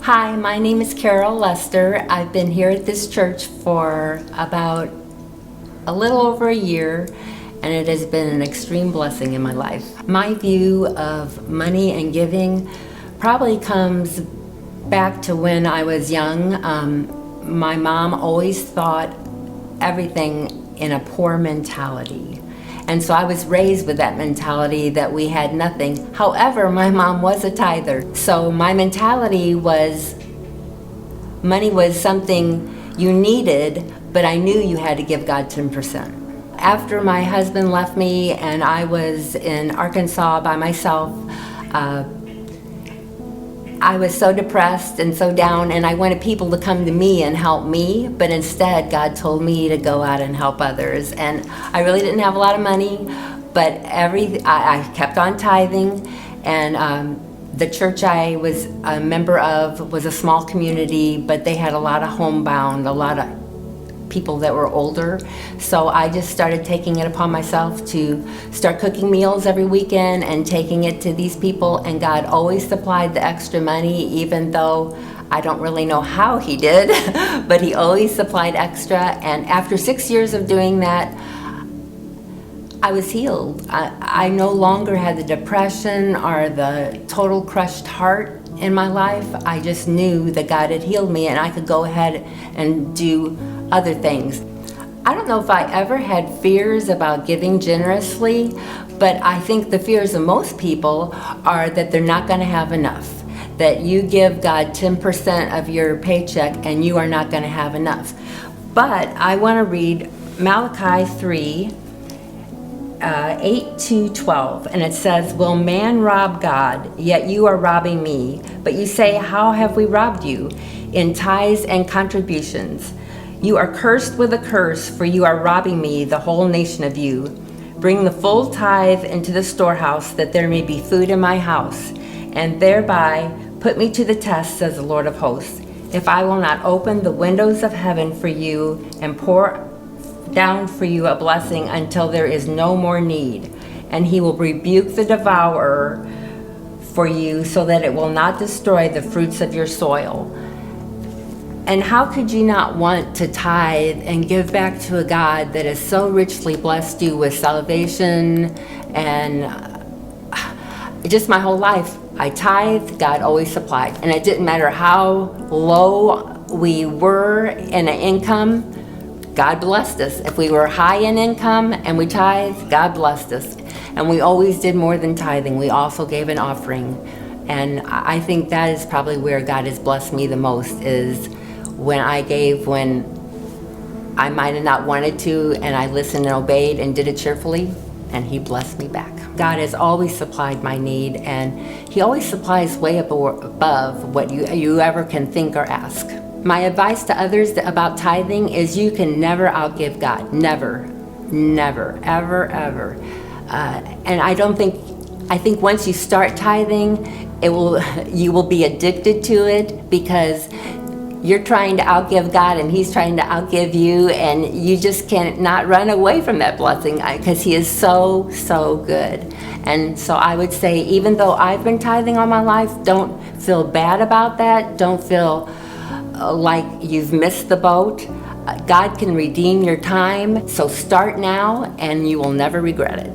Hi, my name is Carol Lester. I've been here at this church for about a little over a year, and it has been an extreme blessing in my life. My view of money and giving probably comes back to when I was young. My mom always thought everything in a poor mentality. And so I was raised with that mentality that we had nothing. However, my mom was a tither. So my mentality was money was something you needed, but I knew you had to give God 10%. After my husband left me and I was in Arkansas by myself, I was so depressed and so down, and I wanted people to come to me and help me, but instead God told me to go out and help others. And I really didn't have a lot of money, but I kept on tithing, and the church I was a member of was a small community, but they had a lot of homebound, a lot of people that were older. So I just started taking it upon myself to start cooking meals every weekend and taking it to these people, and God always supplied the extra money, even though I don't really know how He did, but He always supplied extra. And after 6 years of doing that, I was healed. I no longer had the depression or the total crushed heart in my life. I just knew that God had healed me and I could go ahead and do other things. I don't know if I ever had fears about giving generously, but I think the fears of most people are that they're not going to have enough. That you give God 10% of your paycheck and you are not going to have enough. But I want to read Malachi 3, 8 to 12, and it says, "Will man rob God? Yet you are robbing me. But you say, how have we robbed you? In tithes and contributions. You are cursed with a curse, for you are robbing me, the whole nation of you. Bring the full tithe into the storehouse, that there may be food in my house, and thereby put me to the test, says the Lord of hosts, if I will not open the windows of heaven for you and pour down for you a blessing until there is no more need. And He will rebuke the devourer for you, so that it will not destroy the fruits of your soil." And how could you not want to tithe and give back to a God that has so richly blessed you with salvation? And just my whole life, I tithed, God always supplied. And it didn't matter how low we were in an income, God blessed us. If we were high in income and we tithed, God blessed us. And we always did more than tithing. We also gave an offering. And I think that is probably where God has blessed me the most, is when I gave when I might have not wanted to, and I listened and obeyed and did it cheerfully, and He blessed me back. God has always supplied my need, and He always supplies way above what you ever can think or ask. My advice to others about tithing is you can never outgive God. Never, never, ever, ever. And I think once you start tithing, you will be addicted to it, because you're trying to outgive God and He's trying to outgive you, and you just can't not run away from that blessing, because He is so, so good. And so I would say, even though I've been tithing all my life, don't feel bad about that. Don't feel like you've missed the boat. God can redeem your time. So start now and you will never regret it.